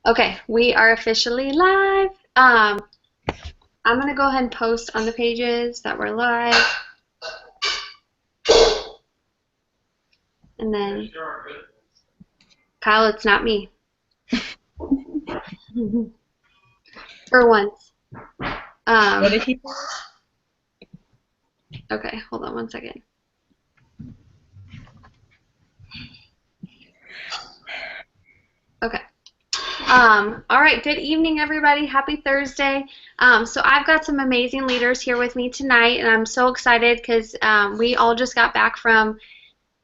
Okay, we are officially live. I'm gonna go ahead and post on the pages that we're live, and then Kyle, it's not me. For once. What did he say? Okay, hold on one second. Okay. All right, good evening, everybody. Happy Thursday. So I've got some amazing leaders here with me tonight, and I'm so excited because we all just got back from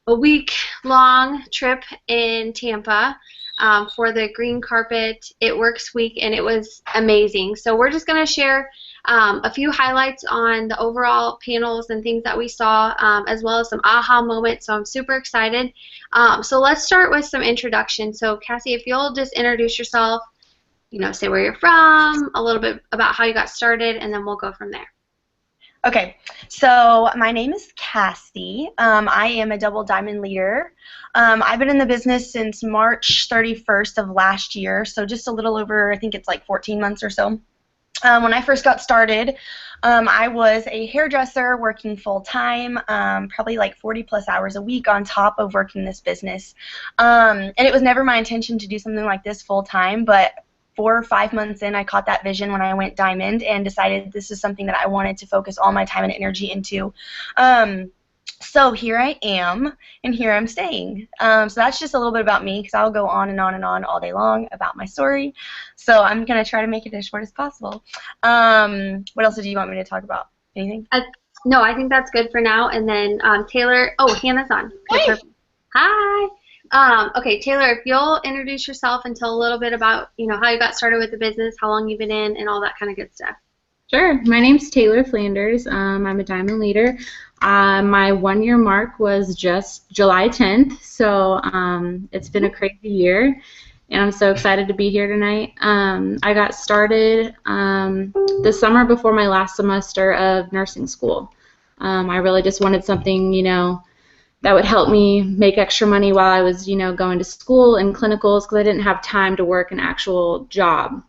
a week-long trip in Tampa for the Green Carpet It Works week, and it was amazing. So we're just going to share a few highlights on the overall panels and things that we saw, as well as some aha moments. So I'm super excited. So let's start with some introduction. So Cassie, if you'll just introduce yourself, say where you're from, a little bit about how you got started, and then we'll go from there. Okay, so my name is Cassie. I am a double diamond leader. I've been in the business since March 31st of last year, so just a little over, I think it's like 14 months or so. When I first got started, I was a hairdresser working full-time, probably like 40-plus hours a week on top of working this business. And it was never my intention to do something like this full-time, but 4 or 5 months in, I caught that vision when I went diamond and decided this is something that I wanted to focus all my time and energy into. So here I am, and here I'm staying. So that's just a little bit about me, because I'll go on and on and on all day long about my story. So I'm going to try to make it as short as possible. What else did you want me to talk about? Anything? No, I think that's good for now. And then Taylor, Hannah's on. Okay, perfect. Hi. Okay, Taylor, if you'll introduce yourself and tell a little bit about, how you got started with the business, how long you've been in, and all that kind of good stuff. Sure. My name's Taylor Flanders. I'm a diamond leader. My 1-year mark was just July 10th, so it's been a crazy year, and I'm so excited to be here tonight. I got started the summer before my last semester of nursing school. I really just wanted something, that would help me make extra money while I was, going to school and clinicals, because I didn't have time to work an actual job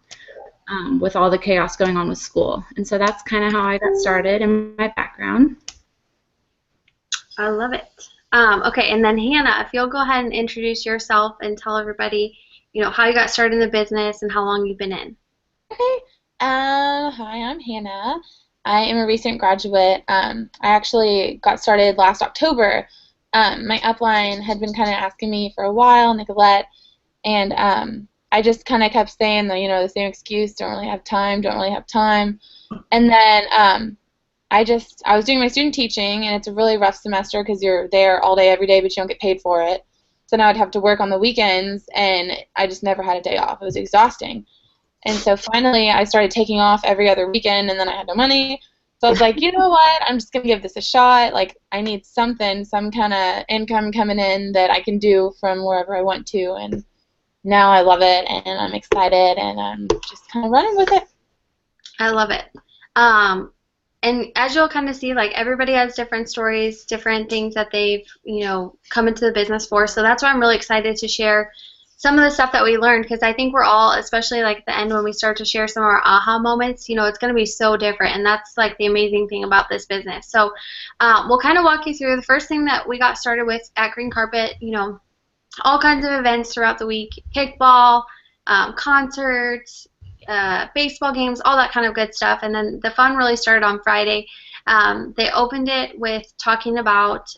with all the chaos going on with school. And so that's kind of how I got started and my background. I love it. Okay, and then Hannah, if you'll go ahead and introduce yourself and tell everybody, how you got started in the business and how long you've been in. Okay. Hi, I'm Hannah. I am a recent graduate. I actually got started last October. My upline had been kind of asking me for a while, Nicolette, and I just kind of kept saying the same excuse, don't really have time. And then I was doing my student teaching, and it's a really rough semester because you're there all day, every day, but you don't get paid for it. So now I'd have to work on the weekends, and I just never had a day off. It was exhausting. And so finally I started taking off every other weekend, and then I had no money. So I was like, you know what, I'm just going to give this a shot. Like, I need some kind of income coming in that I can do from wherever I want to. And now I love it, and I'm excited, and I'm just kind of running with it. I love it. And as you'll kind of see, everybody has different stories, different things that they've, come into the business for. So that's why I'm really excited to share some of the stuff that we learned, because I think we're all, especially at the end when we start to share some of our aha moments, it's going to be so different, and that's the amazing thing about this business. So we'll kind of walk you through the first thing that we got started with at Green Carpet, all kinds of events throughout the week, kickball, concerts, baseball games, all that kind of good stuff. And then the fun really started on Friday. They opened it with talking about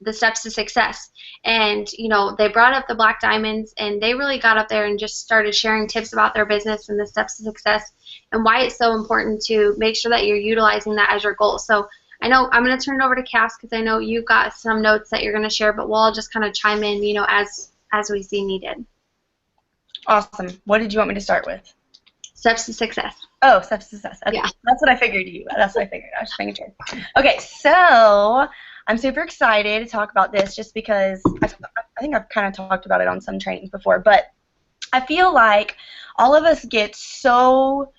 the steps to success. And, they brought up the Black Diamonds, and they really got up there and just started sharing tips about their business and the steps to success and why it's so important to make sure that you're utilizing that as your goal. So I know I'm going to turn it over to Cass, because I know you've got some notes that you're going to share, but we'll all just kind of chime in, as we see needed. Awesome. What did you want me to start with? Steps to success. Oh, steps to success. Okay. Yeah. That's what I figured you. That's what I figured. I was just making sure. Okay, so I'm super excited to talk about this just because I think I've kind of talked about it on some trainings before, but I feel like all of us get so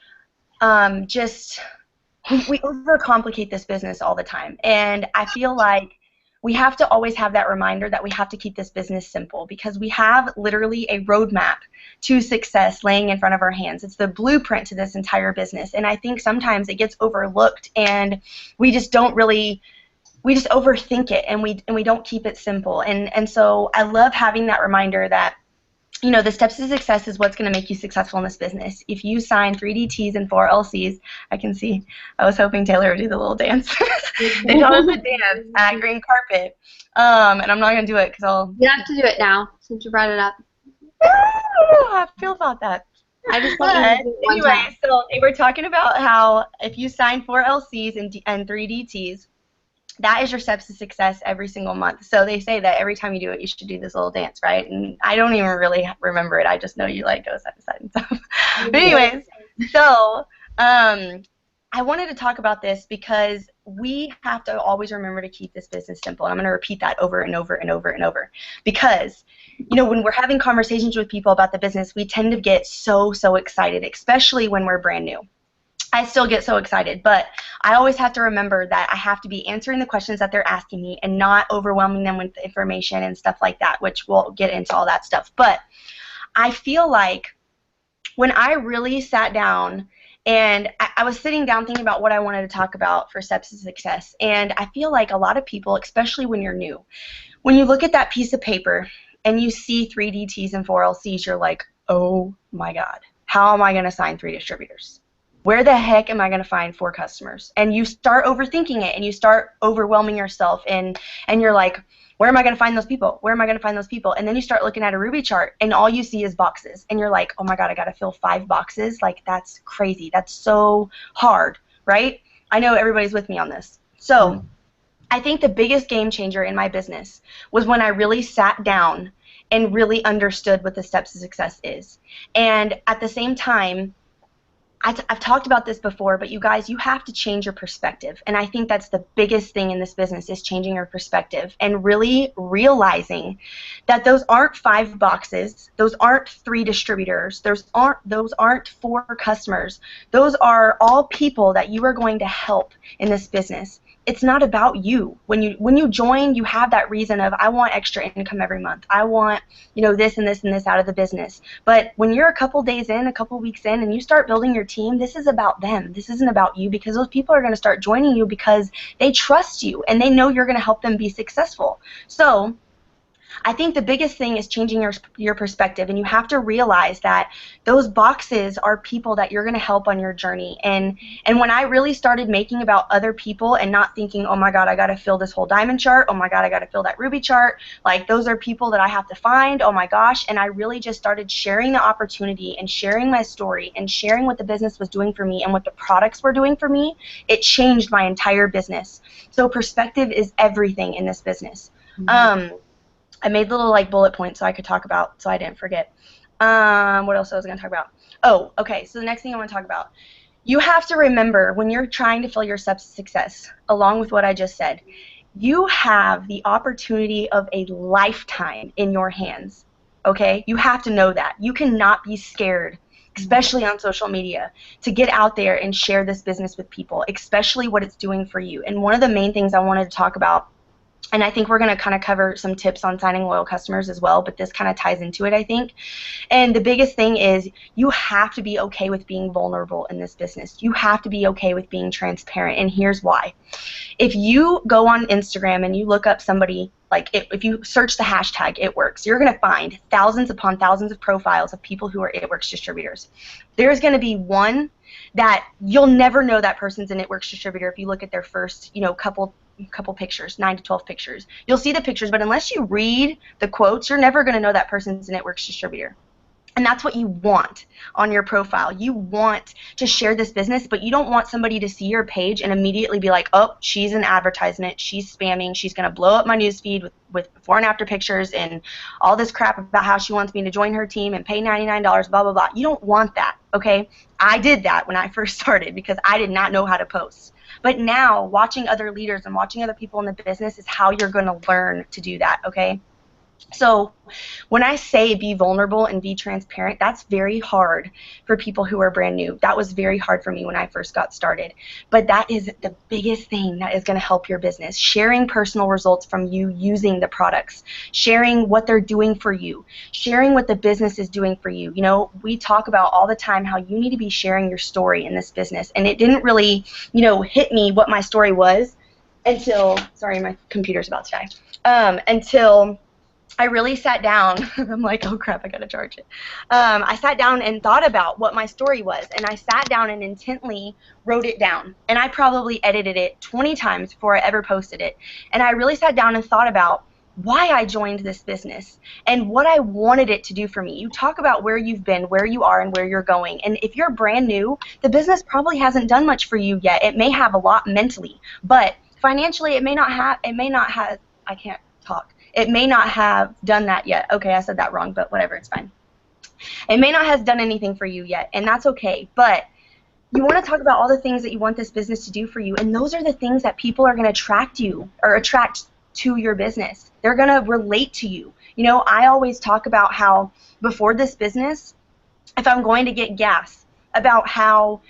we overcomplicate this business all the time, and I feel like we have to always have that reminder that we have to keep this business simple, because we have literally a roadmap to success laying in front of our hands. It's the blueprint to this entire business, and I think sometimes it gets overlooked, and we just don't really, we just overthink it, and we don't keep it simple. And so I love having that reminder that, you know, the steps to success is what's going to make you successful in this business. If you sign 3DTs and 4 LCs, I can see, I was hoping Taylor would do the little dance. They taught us a dance at Green Carpet, and I'm not going to do it because I'll... You have to do it now, since you brought it up. I don't know how I feel about that. I just But want you to do it one time. anyway, so they were talking about how if you sign 4 LCs and 3DTs, that is your steps to success every single month. So they say that every time you do it, you should do this little dance, right? And I don't even really remember it. I just know you like go side to side and stuff. But anyways, so I wanted to talk about this because we have to always remember to keep this business simple. And I'm going to repeat that over and over and over and over, because, you know, when we're having conversations with people about the business, we tend to get so excited, especially when we're brand new. I still get so excited, but I always have to remember that I have to be answering the questions that they're asking me and not overwhelming them with information and stuff like that, which we'll get into all that stuff. But I feel like when I really sat down and I was sitting down thinking about what I wanted to talk about for steps to success, and I feel like a lot of people, especially when you're new, when you look at that piece of paper and you see 3DTs and 4LCs, you're like, oh my God, how am I going to sign 3 distributors? Where the heck am I going to find 4 customers? And you start overthinking it, and you start overwhelming yourself, and you're like, where am I going to find those people? Where am I going to find those people? And then you start looking at a Ruby chart, and all you see is boxes, and you're like, oh my God, I got to fill 5 boxes? Like, that's crazy. That's so hard, right? I know everybody's with me on this. So I think the biggest game changer in my business was when I really sat down and really understood what the steps to success is. And at the same time, I've talked about this before, but you guys, you have to change your perspective. And I think that's the biggest thing in this business, is changing your perspective and really realizing that those aren't 5 boxes, those aren't 3 distributors, those aren't 4 customers. Those are all people that you are going to help in this business. It's not about you. When you join, you have that reason of, I want extra income every month. I want, you know, this and this and this out of the business. But when you're a couple days in, a couple weeks in, and you start building your team, this is about them. This isn't about you, because those people are going to start joining you because they trust you and they know you're going to help them be successful. So I think the biggest thing is changing your perspective, and you have to realize that those boxes are people that you're going to help on your journey. And when I really started making about other people and not thinking, oh my God, I got to fill this whole diamond chart, oh my God, I got to fill that Ruby chart, like those are people that I have to find, oh my gosh, and I really just started sharing the opportunity and sharing my story and sharing what the business was doing for me and what the products were doing for me. It changed my entire business. So perspective is everything in this business. I made little like bullet points so I could talk about, so I didn't forget. What else I was going to talk about? Oh, okay, so the next thing I want to talk about. You have to remember, when you're trying to fill your steps to success, along with what I just said, you have the opportunity of a lifetime in your hands, okay? You have to know that. You cannot be scared, especially on social media, to get out there and share this business with people, especially what it's doing for you. And one of the main things I wanted to talk about, and I think we're going to kind of cover some tips on signing loyal customers as well, but this kind of ties into it, I think. And the biggest thing is, you have to be okay with being vulnerable in this business. You have to be okay with being transparent, and here's why. If you go on Instagram and you look up somebody, like if you search the hashtag #ItWorks, you're going to find thousands upon thousands of profiles of people who are ItWorks distributors. There's going to be one that you'll never know that person's an ItWorks distributor if you look at their first, you know, couple pictures, 9 to 12 pictures. You'll see the pictures, but unless you read the quotes, you're never going to know that person's an ItWorks distributor. And that's what you want on your profile. You want to share this business, but you don't want somebody to see your page and immediately be like, oh, she's an advertisement, she's spamming, she's going to blow up my newsfeed with before and after pictures and all this crap about how she wants me to join her team and pay $99, blah, blah, blah. You don't want that, okay? I did that when I first started because I did not know how to post. But now, watching other leaders and watching other people in the business is how you're going to learn to do that, okay? So when I say be vulnerable and be transparent, that's very hard for people who are brand new. That was very hard for me when I first got started. But that is the biggest thing that is going to help your business. Sharing personal results from you using the products, sharing what they're doing for you, sharing what the business is doing for you. You know, we talk about all the time how you need to be sharing your story in this business. And it didn't really, hit me what my story was until, sorry, my computer's about to die, until I really sat down. I'm like, oh crap, I gotta charge it. I sat down and thought about what my story was, and I sat down and intently wrote it down. And I probably edited it 20 times before I ever posted it. And I really sat down and thought about why I joined this business and what I wanted it to do for me. You talk about where you've been, where you are, and where you're going. And if you're brand new, the business probably hasn't done much for you yet. It may have a lot mentally, but financially it may not have, I can't talk. It may not have done that yet. Okay, I said that wrong, but whatever, it's fine. It may not have done anything for you yet, and that's okay. But you want to talk about all the things that you want this business to do for you, and those are the things that people are going to attract to your business. They're going to relate to you. You know, I always talk about how before this business, if I'm going to get gas, about how,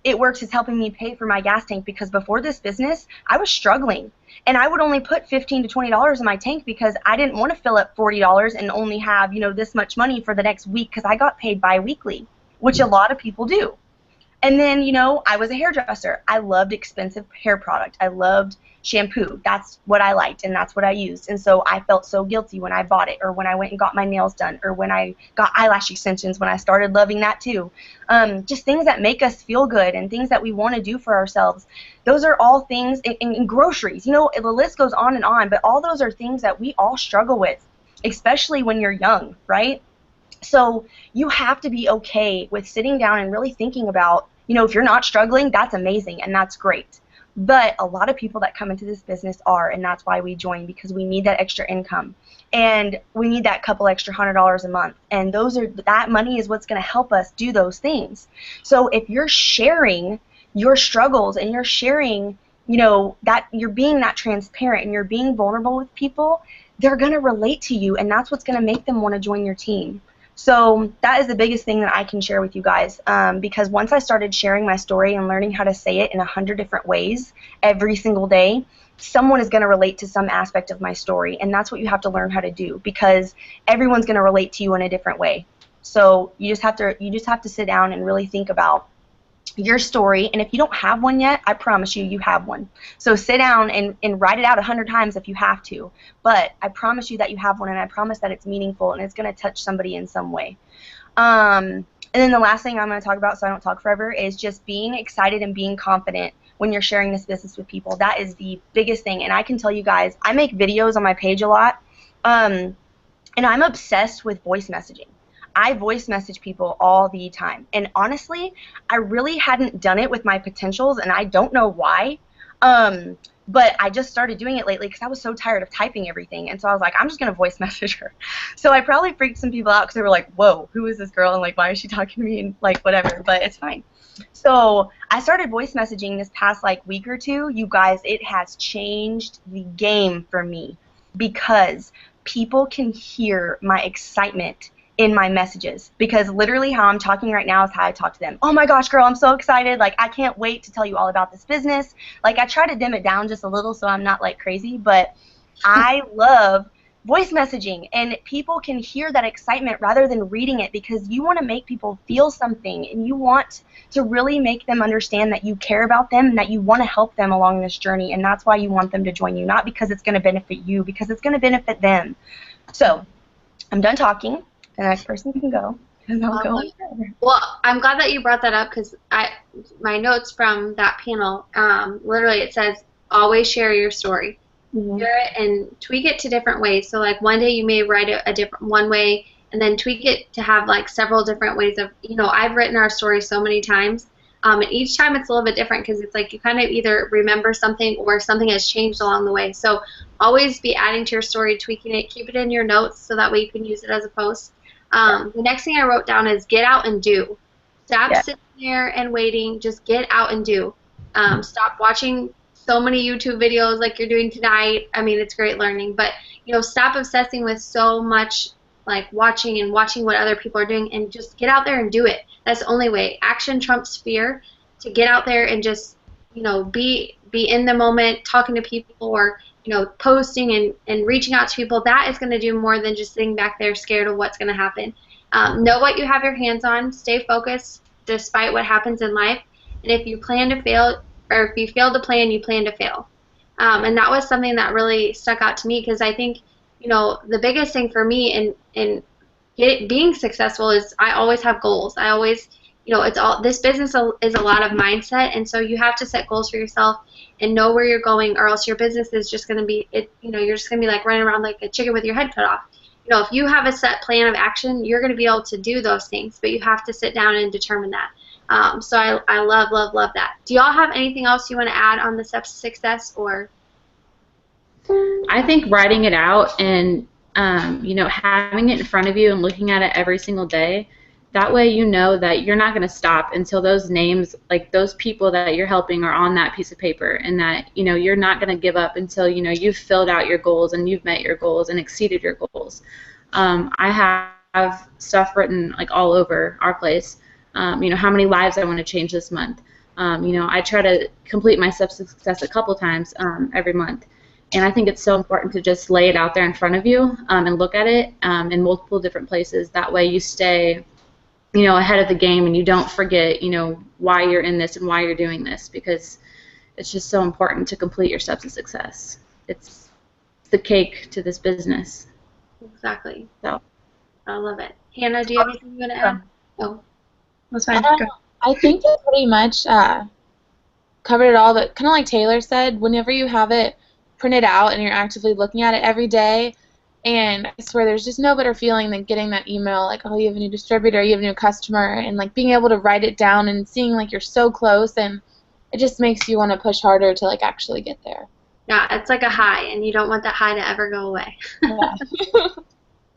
it works as helping me pay for my gas tank, because before this business, I was struggling. And I would only put $15 to $20 in my tank because I didn't want to fill up $40 and only have, this much money for the next week, because I got paid bi-weekly, which a lot of people do. And then, I was a hairdresser. I loved expensive hair product. I loved shampoo. That's what I liked, and that's what I used. And so I felt so guilty when I bought it, or when I went and got my nails done, or when I got eyelash extensions, when I started loving that too. Just things that make us feel good and things that we want to do for ourselves. Those are all things, in groceries. The list goes on and on, but all those are things that we all struggle with, especially when you're young, right? So you have to be okay with sitting down and really thinking about, if you're not struggling, that's amazing and that's great. But a lot of people that come into this business are, and that's why we join, because we need that extra income. And we need that couple extra $100 a month. And that money is what's going to help us do those things. So if you're sharing your struggles and you're sharing, that you're being that transparent and you're being vulnerable with people, they're going to relate to you, and that's what's going to make them want to join your team. So that is the biggest thing that I can share with you guys, because once I started sharing my story and learning how to say it in 100 different ways every single day, someone is going to relate to some aspect of my story, and that's what you have to learn how to do, because everyone's going to relate to you in a different way. So you just have to sit down and really think about your story, and if you don't have one yet, I promise you have one. So sit down and write it out 100 times if you have to, but I promise you that you have one, and I promise that it's meaningful and it's going to touch somebody in some way. And then the last thing I'm going to talk about, so I don't talk forever, is just being excited and being confident when you're sharing this business with people. That is the biggest thing, and I can tell you guys, I make videos on my page a lot, and I'm obsessed with voice messaging. I voice message people all the time, and honestly, I really hadn't done it with my potentials, and I don't know why, but I just started doing it lately because I was so tired of typing everything, and so I was like, I'm just going to voice message her. So I probably freaked some people out because they were like, whoa, who is this girl, and like, why is she talking to me, and like, whatever, but it's fine. So I started voice messaging this past week or two. You guys, it has changed the game for me, because people can hear my excitement in my messages, because literally how I'm talking right now is how I talk to them. Oh my gosh, girl, I'm so excited. Like, I can't wait to tell you all about this business. Like, I try to dim it down just a little so I'm not like crazy, but I love voice messaging, and people can hear that excitement rather than reading it, because you want to make people feel something, and you want to really make them understand that you care about them and that you want to help them along this journey, and that's why you want them to join you, not because it's going to benefit you, because it's going to benefit them. So I'm done talking. The next person can go, and I'll go on further. Well, I'm glad that you brought that up, because my notes from that panel, literally it says, always share your story. Mm-hmm. Share it and tweak it to different ways. So like one day you may write it a different one way, and then tweak it to have like several different ways of, I've written our story so many times, and each time it's a little bit different, because it's like you kind of either remember something or something has changed along the way. So always be adding to your story, tweaking it, keep it in your notes so that way you can use it as a post. The next thing I wrote down is get out and do. Stop sitting there and waiting. Just get out and do. Stop watching so many YouTube videos like you're doing tonight. I mean, it's great learning, but stop obsessing with so much like watching what other people are doing, and just get out there and do it. That's the only way. Action trumps fear. To get out there and just be in the moment, talking to people, or posting and reaching out to people. That is going to do more than just sitting back there scared of what's going to happen. Know what you have your hands on. Stay focused despite what happens in life. And if you plan to fail, or if you fail to plan, you plan to fail. And that was something that really stuck out to me, because I think the biggest thing for me in being successful is I always have goals. I always this business is a lot of mindset, and so you have to set goals for yourself and know where you're going, or else your business is just going to be you're just going to be like running around like a chicken with your head cut off. If you have a set plan of action, you're going to be able to do those things, but you have to sit down and determine that. So I love that. Do y'all have anything else you want to add on the steps to success? Or I think writing it out and having it in front of you and looking at it every single day. That way you know that you're not going to stop until those names, like those people that you're helping, are on that piece of paper, and that you're not going to give up until you've filled out your goals and you've met your goals and exceeded your goals. I have stuff written like all over our place. How many lives I want to change this month. I try to complete my steps to success a couple times every month. And I think it's so important to just lay it out there in front of you and look at it in multiple different places. That way you stay ahead of the game, and you don't forget, why you're in this and why you're doing this, because it's just so important to complete your steps of success. It's the cake to this business. Exactly. So I love it. Hannah, do you have anything you want to add? Oh, That's fine. Go. I think it pretty much covered it all, but kind of like Taylor said, whenever you have it printed out and you're actively looking at it every day, and I swear there's just no better feeling than getting that email like, oh, you have a new distributor, you have a new customer, and like being able to write it down and seeing like you're so close, and it just makes you want to push harder to like actually get there. Yeah, it's like a high, and you don't want that high to ever go away. Yeah.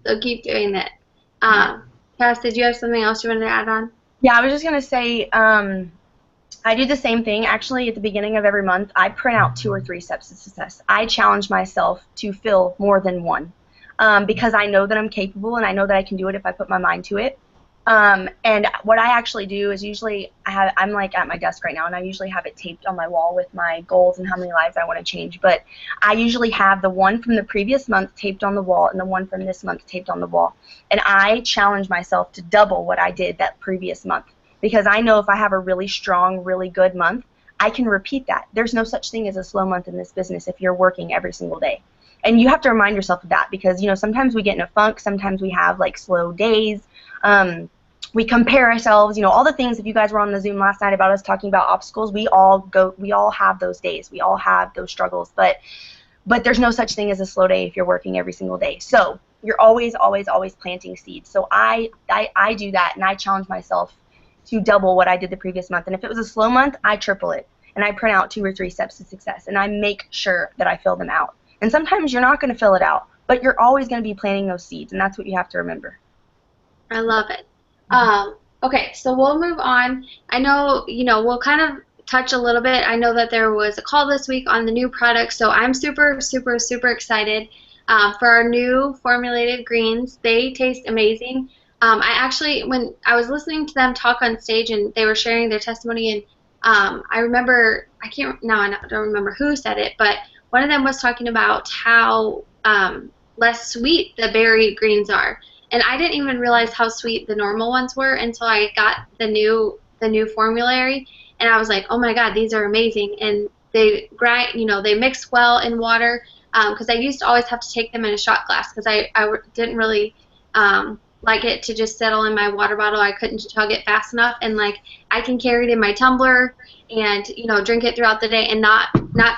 So keep doing that. Cass, did you have something else you wanted to add on? Yeah, I was just going to say, I do the same thing. Actually, at the beginning of every month, I print out 2 or 3 steps to success. I challenge myself to fill more than one, because I know that I'm capable, and I know that I can do it if I put my mind to it. And what I actually do is usually I'm like at my desk right now, and I usually have it taped on my wall with my goals and how many lives I want to change. But I usually have the one from the previous month taped on the wall and the one from this month taped on the wall. And I challenge myself to double what I did that previous month, because I know if I have a really strong, really good month, I can repeat that. There's no such thing as a slow month in this business if you're working every single day. And you have to remind yourself of that, because sometimes we get in a funk, sometimes we have like slow days. We compare ourselves, all the things. If you guys were on the Zoom last night about us talking about obstacles, we all have those days. We all have those struggles, but there's no such thing as a slow day if you're working every single day. So you're always planting seeds. So I do that, and I challenge myself to double what I did the previous month. And if it was a slow month, I triple it, and I print out 2 or 3 steps to success, and I make sure that I fill them out. And sometimes you're not going to fill it out, but you're always going to be planting those seeds, and that's what you have to remember. I love it. Okay, so we'll move on. I know, we'll kind of touch a little bit. I know that there was a call this week on the new product, so I'm super excited for our new formulated greens. They taste amazing. I actually, when I was listening to them talk on stage and they were sharing their testimony, and I remember, I don't remember who said it, but one of them was talking about how less sweet the berry greens are. And I didn't even realize how sweet the normal ones were until I got the new formulary, and I was like, oh my God, these are amazing. And they grind, they mix well in water, because I used to always have to take them in a shot glass, because I didn't really like it to just settle in my water bottle. I couldn't chug it fast enough, and like I can carry it in my tumbler and drink it throughout the day and not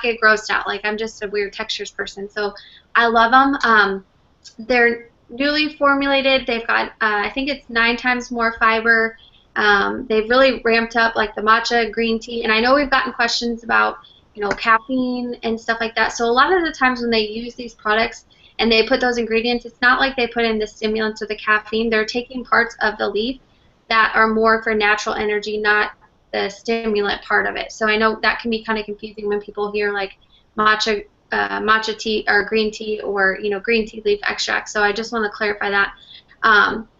get grossed out. Like I'm just a weird textures person, so I love them. They're newly formulated. They've got I think it's 9 times more fiber. They've really ramped up like the matcha green tea, and I know we've gotten questions about caffeine and stuff like that. So a lot of the times when they use these products and they put those ingredients, it's not like they put in the stimulants or the caffeine. They're taking parts of the leaf that are more for natural energy, not the stimulant part of it. So I know that can be kind of confusing when people hear like matcha tea or green tea or green tea leaf extract. So I just want to clarify that.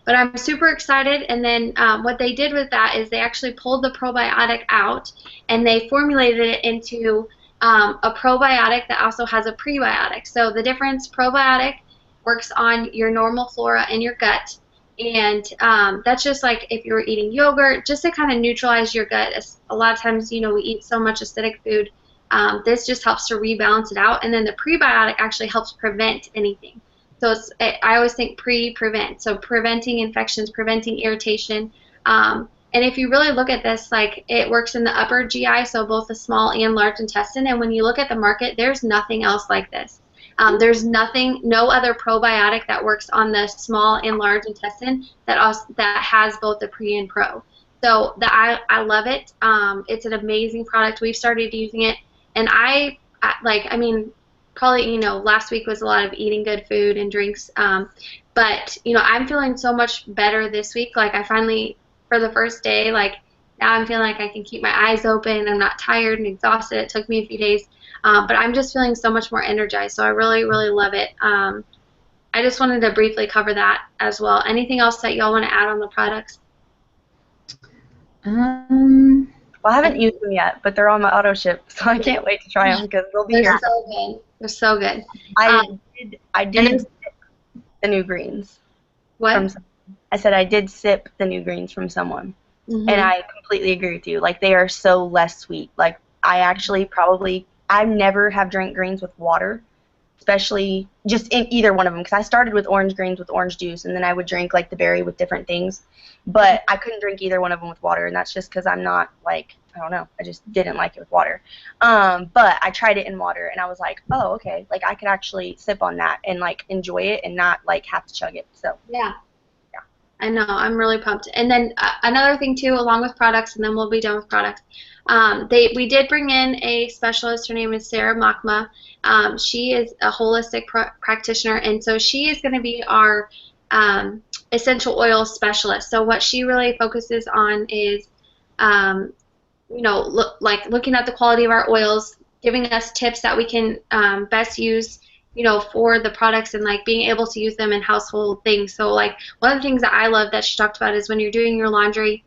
But I'm super excited. And then what they did with that is they actually pulled the probiotic out and they formulated it into a probiotic that also has a prebiotic. So the difference, probiotic works on your normal flora in your gut. And that's just like if you were eating yogurt, just to kind of neutralize your gut. A lot of times, we eat so much acidic food. This just helps to rebalance it out. And then the prebiotic actually helps prevent anything. So I always think prevent. So preventing infections, preventing irritation. And if you really look at this, like it works in the upper GI, so both the small and large intestine. And when you look at the market, there's nothing else like this. There's no other probiotic that works on the small and large intestine that has both the pre and pro. So I love it. It's an amazing product. We've started using it, and probably last week was a lot of eating good food and drinks. But I'm feeling so much better this week. Like I finally, for the first day, like now I'm feeling like I can keep my eyes open. I'm not tired and exhausted. It took me a few days. But I'm just feeling so much more energized, so I really, really love it. I just wanted to briefly cover that as well. Anything else that y'all want to add on the products? Well, I haven't used them yet, but they're on my auto ship, so I can't wait to try them because they'll be here. They're so good. They're so good. I did sip the new greens. What? I said I did sip the new greens from someone, Mm-hmm. and I completely agree with you. Like they are so less sweet. Like I never have drank greens with water, especially just in either one of them, because I started with orange greens with orange juice, and then I would drink like the berry with different things, but I couldn't drink either one of them with water, and that's just because I'm not like, I don't know, I just didn't like it with water. But I tried it in water, and I was like, oh, okay, like I could actually sip on that and like enjoy it and not like have to chug it. So yeah. I know, I'm really pumped. And then another thing too, along with products, and then we'll be done with products. We did bring in a specialist. Her name is Sarah Makma. She is a holistic practitioner, and so she is going to be our essential oil specialist. So what she really focuses on is, looking at the quality of our oils, giving us tips that we can best use for the products, and like being able to use them in household things. So like one of the things that I love that she talked about is when you're doing your laundry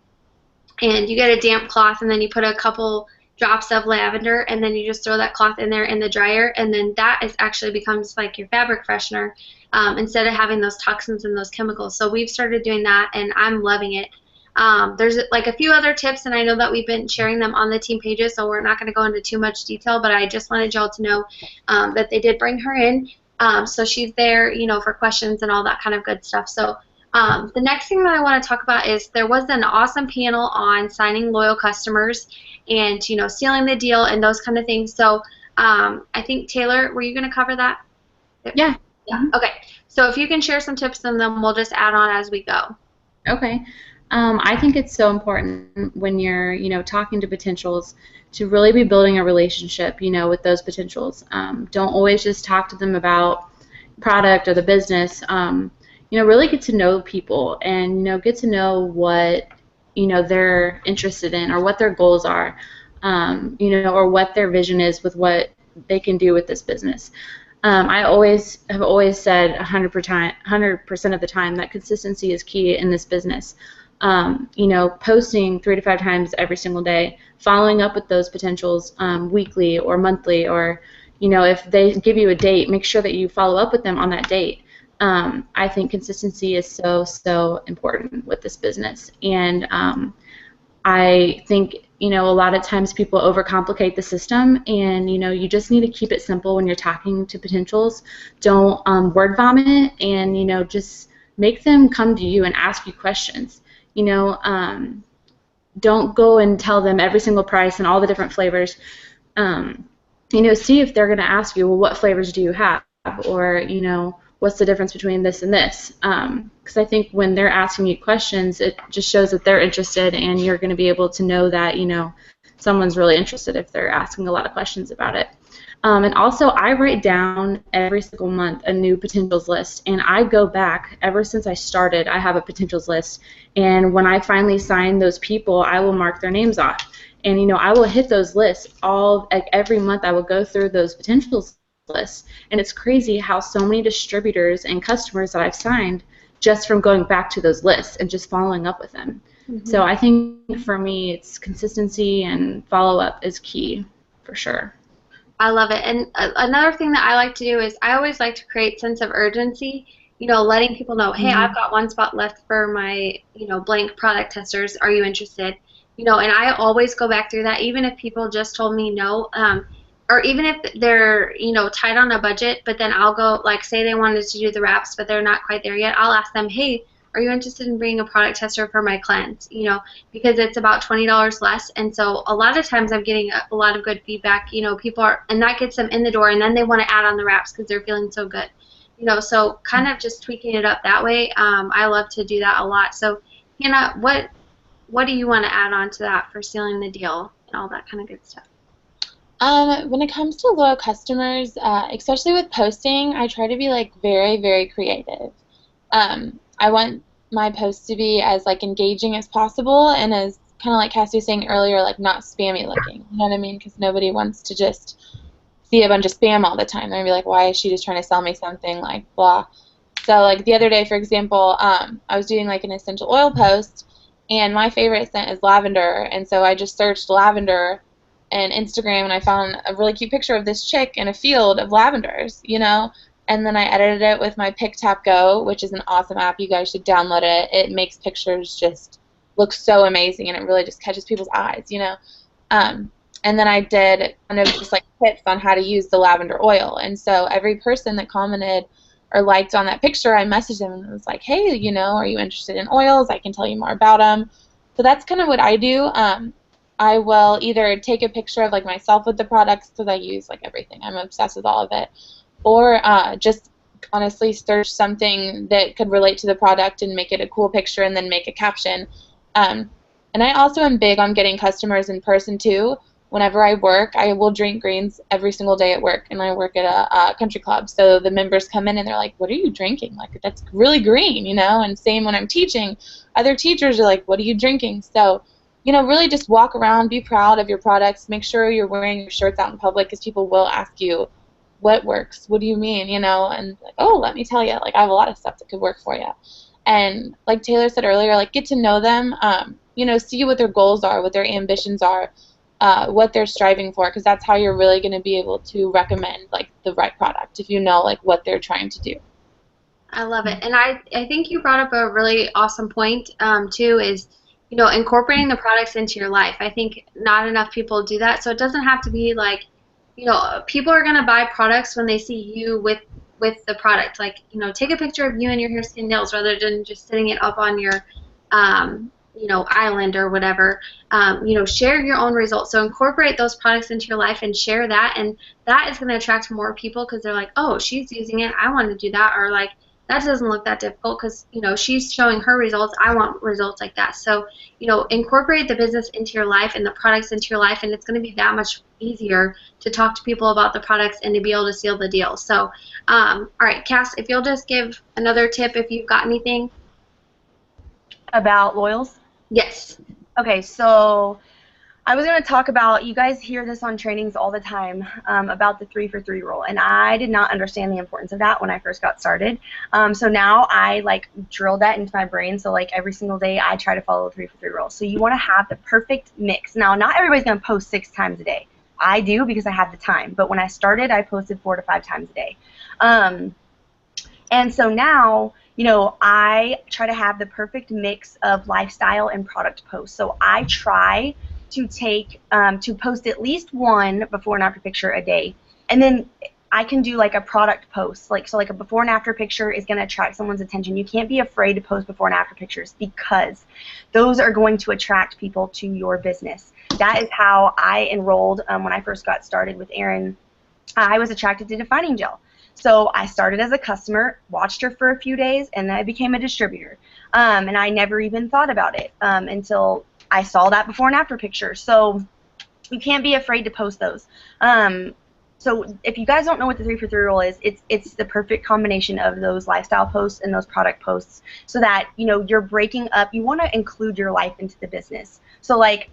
and you get a damp cloth and then you put a couple drops of lavender and then you just throw that cloth in there in the dryer, and then that actually becomes like your fabric freshener instead of having those toxins and those chemicals. So we've started doing that, and I'm loving it. There's like a few other tips, and I know that we've been sharing them on the team pages, so we're not going to go into too much detail, but I just wanted y'all to know that they did bring her in. So she's there, for questions and all that kind of good stuff. So the next thing that I want to talk about is there was an awesome panel on signing loyal customers and, sealing the deal and those kind of things. So I think, Taylor, were you going to cover that? Yeah. Yeah. Okay. So if you can share some tips, and then we'll just add on as we go. Okay. I think it's so important when you're, talking to potentials to really be building a relationship, with those potentials. Don't always just talk to them about product or the business. Really get to know people and, get to know what, they're interested in or what their goals are, or what their vision is with what they can do with this business. I have always said 100% of the time that consistency is key in this business. Posting 3 to 5 times every single day, following up with those potentials weekly or monthly, or if they give you a date, make sure that you follow up with them on that date. I think consistency is so important with this business, and I think a lot of times people overcomplicate the system, and you just need to keep it simple when you're talking to potentials. Don't word vomit, and just make them come to you and ask you questions. Don't go and tell them every single price and all the different flavors. See if they're going to ask you, well, what flavors do you have? Or, what's the difference between this and this? Because I think when they're asking you questions, it just shows that they're interested, and you're going to be able to know that, someone's really interested if they're asking a lot of questions about it. And also, I write down every single month a new potentials list, and I go back ever since I started. I have a potentials list, and when I finally sign those people, I will mark their names off, and I will hit those lists all like every month. I will go through those potentials lists, and it's crazy how so many distributors and customers that I've signed just from going back to those lists and just following up with them. So I think for me, it's consistency and follow up is key for sure. I love it. And another thing that I like to do is I always like to create sense of urgency, letting people know, hey, I've got one spot left for my, blank product testers. Are you interested? And I always go back through that, even if people just told me no, or even if they're, tight on a budget, but then I'll go, like, say they wanted to do the wraps, but they're not quite there yet. I'll ask them, hey, are you interested in bringing a product tester for my cleanse? Because it's about $20 less. And so a lot of times I'm getting a lot of good feedback. People are, and that gets them in the door, and then they want to add on the wraps because they're feeling so good. So kind of just tweaking it up that way. I love to do that a lot. So, Hannah, what do you want to add on to that for sealing the deal and all that kind of good stuff? When it comes to loyal customers, especially with posting, I try to be like very, very creative. I want my posts to be as like engaging as possible and as kind of like Cassie was saying earlier, like not spammy looking. You know what I mean? Because nobody wants to just see a bunch of spam all the time. They're gonna be like, why is she just trying to sell me something? Like blah. So like the other day, for example, I was doing like an essential oil post, and my favorite scent is lavender, and so I just searched lavender in Instagram, and I found a really cute picture of this chick in a field of lavenders, and then I edited it with my PicTapGo, which is an awesome app. You guys should download it. It makes pictures just look so amazing, and it really just catches people's eyes, And then I did kind of just like tips on how to use the lavender oil, and so every person that commented or liked on that picture, I messaged them and was like, hey, are you interested in oils? I can tell you more about them. So that's kind of what I do. I will either take a picture of like myself with the products, because I use like everything. I'm obsessed with all of it. Or just honestly search something that could relate to the product and make it a cool picture and then make a caption. And I also am big on getting customers in person too. Whenever I work, I will drink greens every single day at work, and I work at a country club. So the members come in and they're like, what are you drinking? Like, that's really green, And same when I'm teaching. Other teachers are like, what are you drinking? So really just walk around, be proud of your products, make sure you're wearing your shirts out in public, because people will ask you, what works? What do you mean? And like, oh, let me tell you, like, I have a lot of stuff that could work for you. And like Taylor said earlier, like, get to know them, see what their goals are, what their ambitions are, what they're striving for, because that's how you're really going to be able to recommend, like, the right product, if you know, like, what they're trying to do. I love it. And I think you brought up a really awesome point, too, is incorporating the products into your life. I think not enough people do that. So it doesn't have to be like, people are going to buy products when they see you with the product. Like, take a picture of you and your hair, skin, nails, rather than just sitting it up on your, island or whatever. Share your own results. So incorporate those products into your life and share that. And that is going to attract more people, because they're like, oh, she's using it. I want to do that. Or like, that doesn't look that difficult, because she's showing her results. I want results like that. So incorporate the business into your life and the products into your life, and it's going to be that much easier to talk to people about the products and to be able to seal the deal. So all right, Cass, if you'll just give another tip if you've got anything About loyals? Yes. Okay, so I was going to talk about, you guys hear this on trainings all the time, about the 3-for-3 rule, and I did not understand the importance of that when I first got started. So now I like drill that into my brain, so like every single day I try to follow the 3-for-3 rule. So you want to have the perfect mix. Now, not everybody's going to post 6 times a day. I do, because I have the time, but when I started, I posted 4 to 5 times a day. And so now, I try to have the perfect mix of lifestyle and product posts. So I try to take to post at least one before and after picture a day, and then I can do like a product post, like a before and after picture is going to attract someone's attention. You can't be afraid to post before and after pictures, because those are going to attract people to your business. That is how I enrolled when I first got started with Erin. I was attracted to Defining Gel. So I started as a customer, watched her for a few days, and then I became a distributor. And I never even thought about it until I saw that before and after picture. So you can't be afraid to post those. So if you guys don't know what the 3 for 3 rule is, it's the perfect combination of those lifestyle posts and those product posts, so that you're breaking up. You want to include your life into the business. So like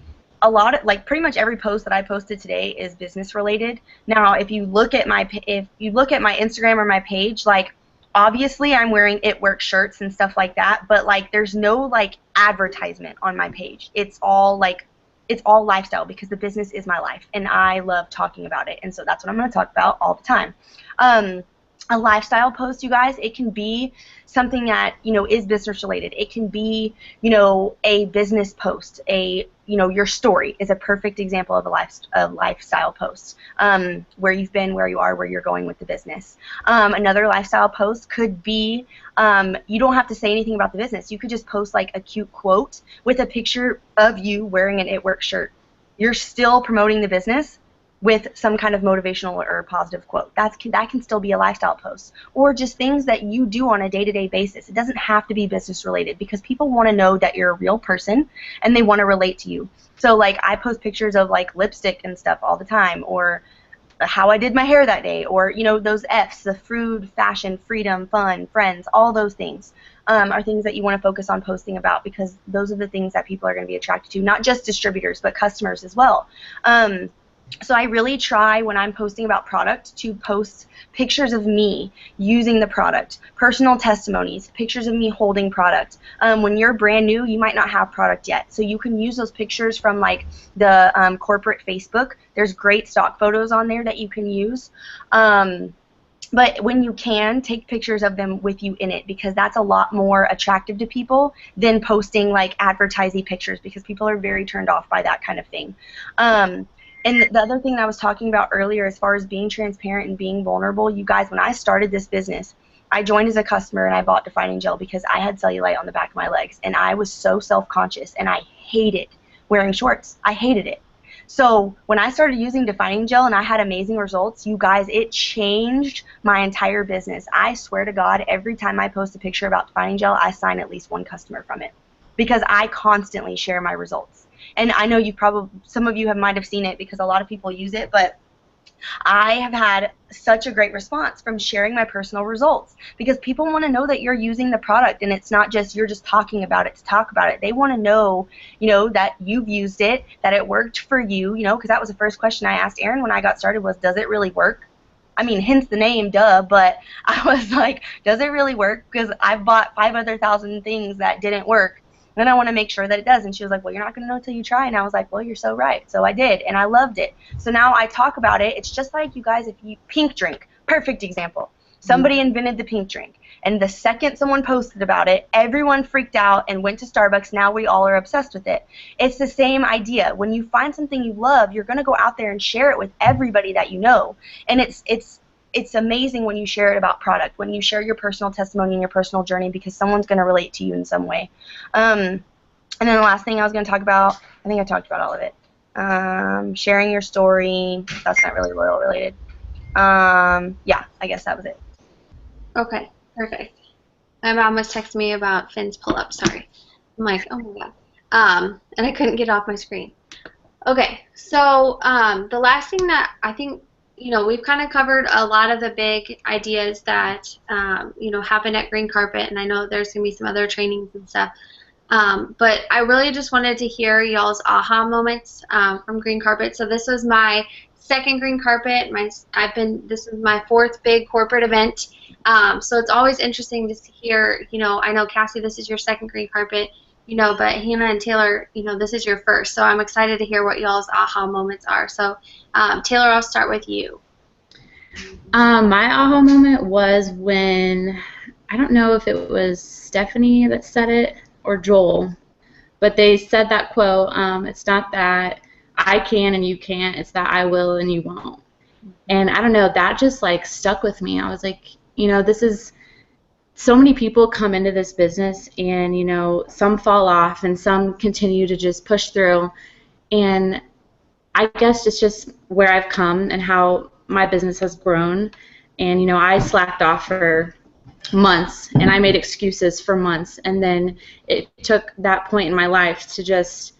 pretty much every post that I posted today is business related. Now if you look at my Instagram or my page, like obviously I'm wearing It Works shirts and stuff like that, but like there's no like advertisement on my page. It's all lifestyle, because the business is my life and I love talking about it, and so that's what I'm going to talk about all the time. A lifestyle post, you guys, it can be something that is business related. It can be a business post. Your story is a perfect example of a lifestyle post, where you've been, where you are, where you're going with the business. Another lifestyle post could be, you don't have to say anything about the business. You could just post like a cute quote with a picture of you wearing an It Works shirt. You're still promoting the business with some kind of motivational or positive quote. That can still be a lifestyle post. Or just things that you do on a day-to-day basis. It doesn't have to be business related, because people want to know that you're a real person and they want to relate to you. So like I post pictures of like lipstick and stuff all the time, or how I did my hair that day, or those F's, the food, fashion, freedom, fun, friends, all those things are things that you want to focus on posting about, because those are the things that people are going to be attracted to, not just distributors but customers as well. So I really try, when I'm posting about product, to post pictures of me using the product, personal testimonies, pictures of me holding product. When you're brand new, you might not have product yet, so you can use those pictures from like the corporate Facebook. There's great stock photos on there that you can use. But when you can, take pictures of them with you in it, because that's a lot more attractive to people than posting like advertising pictures, because people are very turned off by that kind of thing. And the other thing I was talking about earlier, as far as being transparent and being vulnerable, you guys, when I started this business, I joined as a customer and I bought Defining Gel because I had cellulite on the back of my legs, and I was so self-conscious and I hated wearing shorts. I hated it. So when I started using Defining Gel and I had amazing results, you guys, it changed my entire business. I swear to God, every time I post a picture about Defining Gel, I sign at least one customer from it, because I constantly share my results. And I know some of you might have seen it, because a lot of people use it, but I have had such a great response from sharing my personal results, because people want to know that you're using the product, and it's not just you're just talking about it to talk about it. They want to know, that you've used it, that it worked for you, because that was the first question I asked Aaron when I got started was, does it really work? I mean, hence the name, duh, but I was like, does it really work? Because I've bought 5 other thousand things that didn't work. Then I want to make sure that it does. And she was like, well, you're not going to know until you try. And I was like, well, you're so right. So I did, and I loved it. So now I talk about it. It's just like, you guys, pink drink, perfect example. Somebody invented the pink drink. And the second someone posted about it, everyone freaked out and went to Starbucks. Now we all are obsessed with it. It's the same idea. When you find something you love, you're going to go out there and share it with everybody that you know. And it's amazing when you share it about product, when you share your personal testimony and your personal journey, because someone's going to relate to you in some way. And then the last thing I was going to talk about, I think I talked about all of it. Sharing your story, that's not really loyal related. Yeah, I guess that was it. Okay, perfect. My mom was texting me about Finn's pull-up, sorry. I'm like, oh my God. And I couldn't get off my screen. Okay, so the last thing that I think, we've kind of covered a lot of the big ideas that, happen at Green Carpet, and I know there's going to be some other trainings and stuff. But I really just wanted to hear y'all's aha moments from Green Carpet. So this was my second Green Carpet. This is my 4th big corporate event. So it's always interesting to hear, I know, Cassie, this is your second Green Carpet, but Hannah and Taylor, this is your first. So I'm excited to hear what y'all's aha moments are. So Taylor, I'll start with you. My aha moment was when, I don't know if it was Stephanie that said it or Joel, but they said that quote, it's not that I can and you can't, it's that I will and you won't. And I don't know, that just like stuck with me. I was like, this is, so many people come into this business and, some fall off and some continue to just push through. And I guess it's just where I've come and how my business has grown. And, I slacked off for months and I made excuses for months. And then it took that point in my life to just,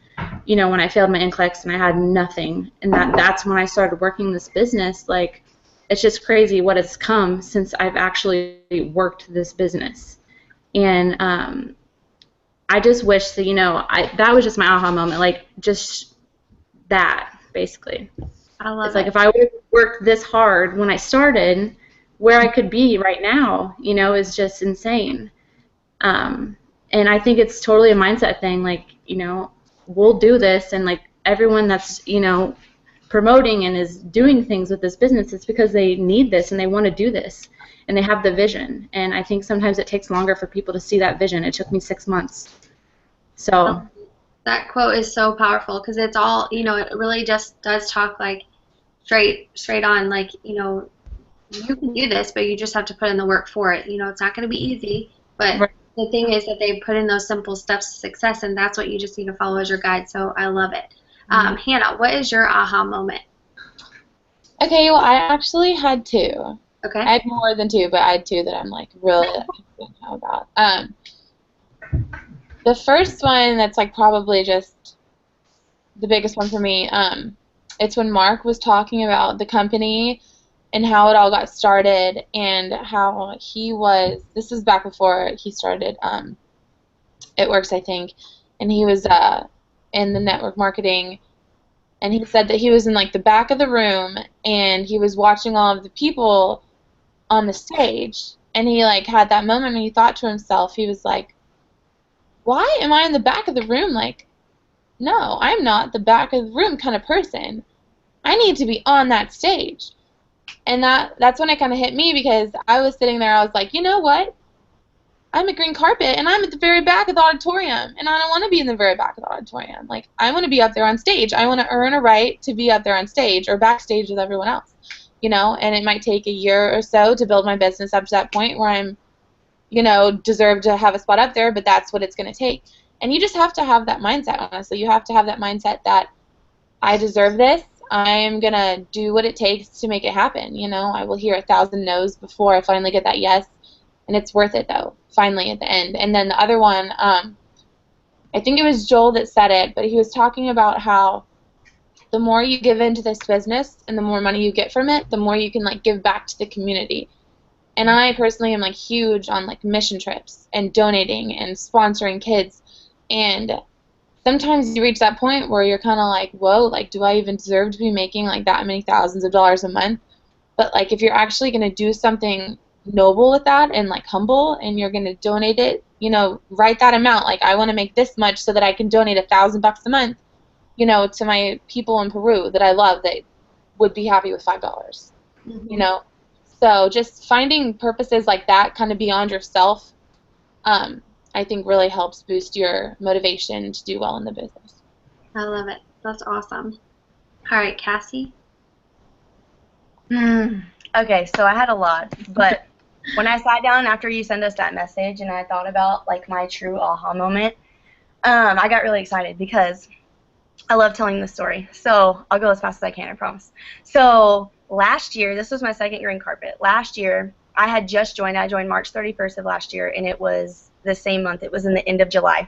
when I failed my NCLEX and I had nothing. And that's when I started working this business. Like, it's just crazy what has come since I've actually worked this business. And I just wish that, that was just my aha moment, like just that, basically. I love It's like it. if I would have worked this hard when I started, where I could be right now, is just insane. And I think it's totally a mindset thing. Like, we'll do this, and like everyone that's, promoting and is doing things with this business, it's because they need this and they want to do this and they have the vision. And I think sometimes it takes longer for people to see that vision. It took me 6 months. So that quote is so powerful because it's all, it really just does talk like straight on, like, you can do this, but you just have to put in the work for it. It's not going to be easy, but Right. the thing is that they put in those simple steps to success, and that's what you just need to follow as your guide. So I love it. Hannah, what is your aha moment? Okay, well, I actually had two. Okay. I had more than two, but I had two that I'm like really about. The first one that's like probably just the biggest one for me. It's when Mark was talking about the company and how it all got started and how he was. This was back before he started. It Works, I think, and he was in the network marketing. And he said that he was in like the back of the room and he was watching all of the people on the stage, and he like had that moment when he thought to himself, he was like, why am I in the back of the room? Like, no, I'm not the back of the room kind of person. I need to be on that stage. And that's when it kind of hit me, because I was sitting there, I was like, you know what? I'm at green carpet, and I'm at the very back of the auditorium, and I don't want to be in the very back of the auditorium. Like, I want to be up there on stage. I want to earn a right to be up there on stage or backstage with everyone else, and it might take a year or so to build my business up to that point where I'm, deserve to have a spot up there, but that's what it's going to take. And you just have to have that mindset, honestly. You have to have that mindset that I deserve this. I'm going to do what it takes to make it happen. I will hear 1,000 no's before I finally get that yes. And it's worth it, though, finally, at the end. And then the other one, I think it was Joel that said it, but he was talking about how the more you give into this business and the more money you get from it, the more you can, like, give back to the community. And I personally am, like, huge on, like, mission trips and donating and sponsoring kids. And sometimes you reach that point where you're kind of like, whoa, like, do I even deserve to be making, like, that many thousands of dollars a month? But, like, if you're actually going to do something noble with that and like humble, and you're going to donate it, write that amount, like I want to make this much so that I can donate $1,000 a month, to my people in Peru that I love that would be happy with $5. Mm-hmm. So just finding purposes like that kind of beyond yourself, I think really helps boost your motivation to do well in the business. I love it. That's awesome. All right, Cassie. Okay, so I had a lot, but when I sat down after you sent us that message and I thought about like my true aha moment, I got really excited because I love telling this story. So I'll go as fast as I can, I promise. So last year, this was my second year in carpet. Last year, I had just joined. I joined March 31st of last year, and it was the same month. It was in the end of July.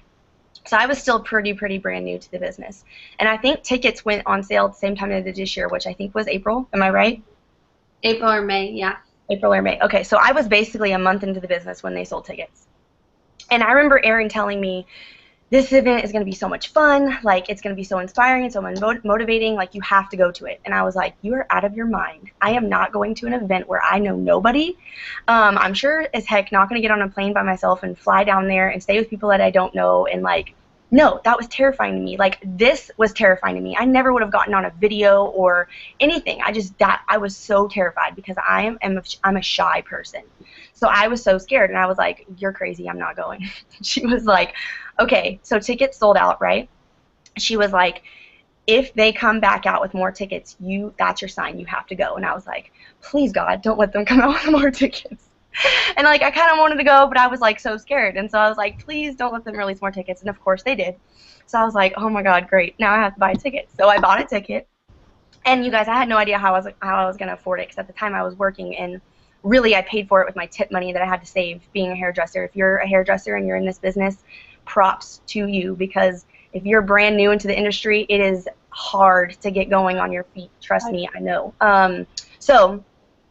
So I was still pretty brand new to the business. And I think tickets went on sale at the same time they did this year, which I think was April. Am I right? April or May, yeah. April or May. Okay, so I was basically a month into the business when they sold tickets. And I remember Aaron telling me, this event is going to be so much fun, like it's going to be so inspiring and so motivating, like you have to go to it. And I was like, you are out of your mind. I am not going to an event where I know nobody. I'm sure as heck not going to get on a plane by myself and fly down there and stay with people that I don't know, and like, no, that was terrifying to me. Like, this was terrifying to me. I never would have gotten on a video or anything. I was so terrified because I'm a shy person. So I was so scared, and I was like, you're crazy, I'm not going. She was like, okay, so tickets sold out, right? She was like, if they come back out with more tickets, that's your sign, you have to go. And I was like, please God, don't let them come out with more tickets. And like I kind of wanted to go, but I was like so scared, and so I was like, please don't let them release more tickets. And of course they did. So I was like, oh my God, great, now I have to buy a ticket. So I bought a ticket, and you guys, I had no idea how I was gonna afford it, because at the time I was working, and really I paid for it with my tip money that I had to save being a hairdresser. If you're a hairdresser and you're in this business, props to you, because if you're brand new into the industry, it is hard to get going on your feet. Trust me, I know. So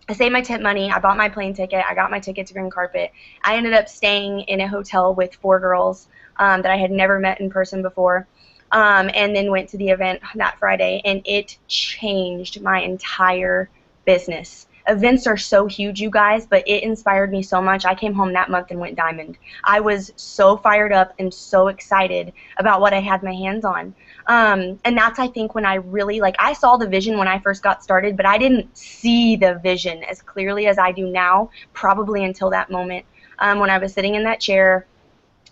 I saved my tip money. I bought my plane ticket. I got my ticket to Green Carpet. I ended up staying in a hotel with 4 girls that I had never met in person before, and then went to the event that Friday, and it changed my entire business. Events are so huge, you guys, but it inspired me so much. I came home that month and went diamond. I was so fired up and so excited about what I had my hands on. And that's, I think, when I really, like, I saw the vision when I first got started, but I didn't see the vision as clearly as I do now, probably until that moment when I was sitting in that chair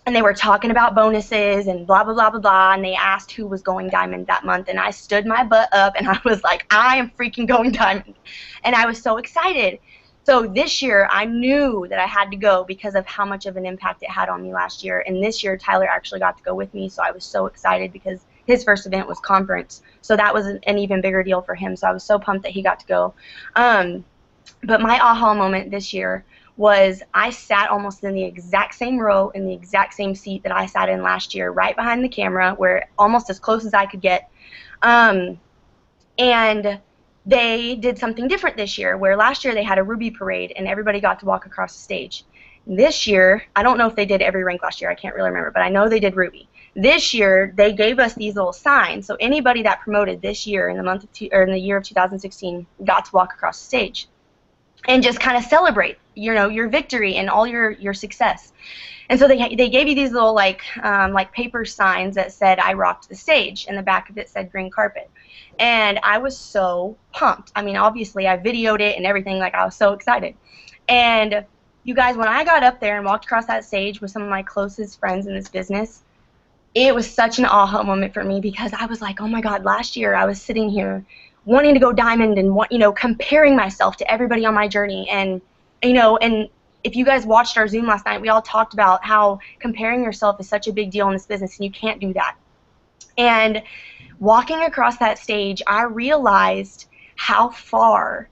and they were talking about bonuses and blah, blah, blah, blah, blah, and they asked who was going diamond that month, and I stood my butt up, and I was like, I am freaking going diamond, and I was so excited. So this year, I knew that I had to go because of how much of an impact it had on me last year, and this year, Tyler actually got to go with me, so I was so excited because his first event was conference, so that was an even bigger deal for him, so I was so pumped that he got to go. But my aha moment this year was I sat almost in the exact same row in the exact same seat that I sat in last year, right behind the camera, where almost as close as I could get. And they did something different this year, where last year they had a Ruby parade and everybody got to walk across the stage. This year, I don't know if they did every rank last year, I can't really remember, but I know they did Ruby. This year, they gave us these little signs, so anybody that promoted this year in the year of 2016 got to walk across the stage and just kind of celebrate, you know, your victory and all your success. And so they gave you these little like paper signs that said I rocked the stage, and the back of it said Green Carpet. And I was so pumped. I mean, obviously I videoed it and everything, like I was so excited. And you guys, when I got up there and walked across that stage with some of my closest friends in this business, it was such an aha moment for me, because I was like, oh my God, last year I was sitting here wanting to go diamond and comparing myself to everybody on my journey, and and if you guys watched our Zoom last night, we all talked about how comparing yourself is such a big deal in this business, and you can't do that. And walking across that stage, I realized how far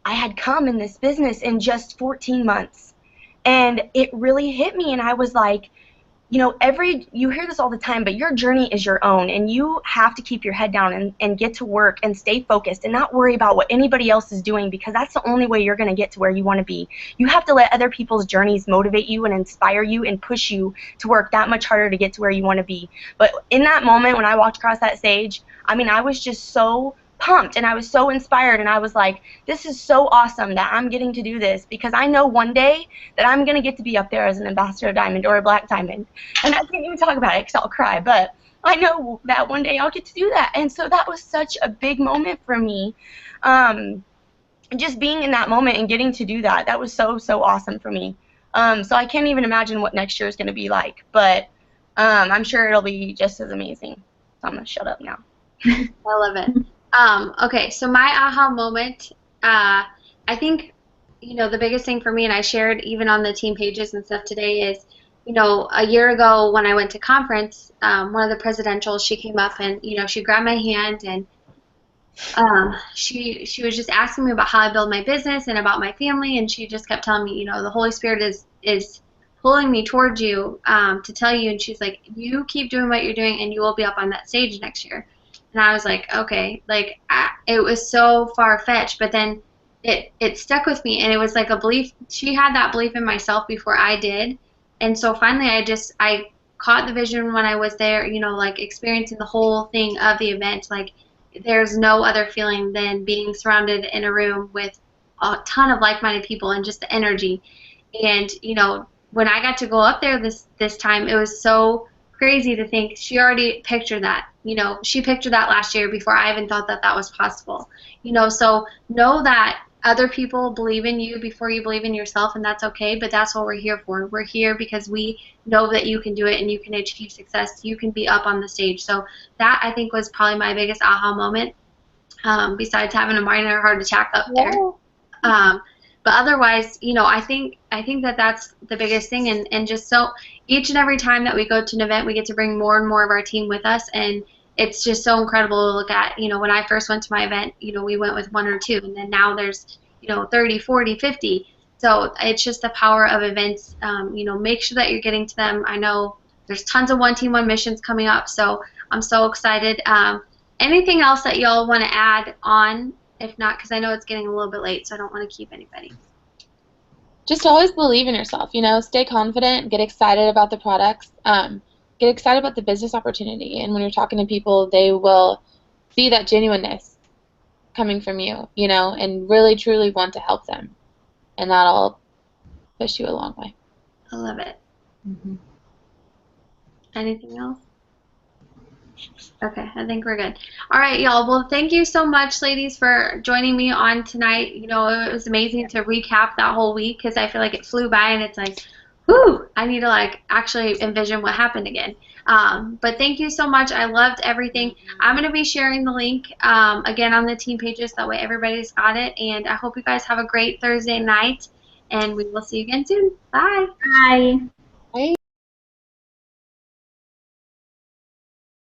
I had come in this business in just 14 months, and it really hit me, and I was like, you hear this all the time, but your journey is your own, and you have to keep your head down and get to work and stay focused and not worry about what anybody else is doing, because that's the only way you're going to get to where you want to be. You have to let other people's journeys motivate you and inspire you and push you to work that much harder to get to where you want to be. But in that moment when I walked across that stage, I mean, I was just so pumped and I was so inspired, and I was like, this is so awesome that I'm getting to do this, because I know one day that I'm going to get to be up there as an ambassador diamond or a black diamond, and I can't even talk about it because I'll cry, but I know that one day I'll get to do that. And so that was such a big moment for me, just being in that moment and getting to do that. That was so awesome for me. So I can't even imagine what next year is going to be like, but I'm sure it'll be just as amazing. So I'm going to shut up now. I love it. Okay, so my aha moment, I think, the biggest thing for me, and I shared even on the team pages and stuff today, is, a year ago when I went to conference, one of the presidentials, she came up and, she grabbed my hand, and she was just asking me about how I build my business and about my family, and she just kept telling me, the Holy Spirit is pulling me towards you to tell you, and she's like, you keep doing what you're doing and you will be up on that stage next year. And I was like, okay, like it was so far-fetched, but then it stuck with me, and it was like a belief. She had that belief in myself before I did, and so finally I caught the vision when I was there, like experiencing the whole thing of the event. Like there's no other feeling than being surrounded in a room with a ton of like-minded people and just the energy. And, when I got to go up there this time, it was so crazy to think she already pictured that. She pictured that last year before I even thought that was possible. So know that other people believe in you before you believe in yourself, and that's okay, but that's what we're here for. We're here because we know that you can do it and you can achieve success. You can be up on the stage. So that, I think, was probably my biggest aha moment, besides having a minor heart attack up there. But otherwise, I think that that's the biggest thing, and just so each and every time that we go to an event, we get to bring more and more of our team with us, and it's just so incredible to look at. When I first went to my event, we went with 1 or 2, and then now there's 30, 40, 50. So it's just the power of events. Make sure that you're getting to them. I know there's tons of One Team One missions coming up, so I'm so excited. Anything else that y'all want to add on If not, because I know it's getting a little bit late, so I don't want to keep anybody. Just always believe in yourself, you know, stay confident, get excited about the products, get excited about the business opportunity, and when you're talking to people, they will see that genuineness coming from you, you know, and really truly want to help them, and that'll push you a long way. I love it. Mhm. Anything else? Okay, I think we're good. All right, y'all. Well, thank you so much, ladies, for joining me on tonight. You know, it was amazing to recap that whole week because I feel like it flew by and it's like, whew, I need to like actually envision what happened again. But thank you so much. I loved everything. I'm going to be sharing the link again on the team pages. That way everybody's got it. And I hope you guys have a great Thursday night. And we will see you again soon. Bye. Bye. Bye.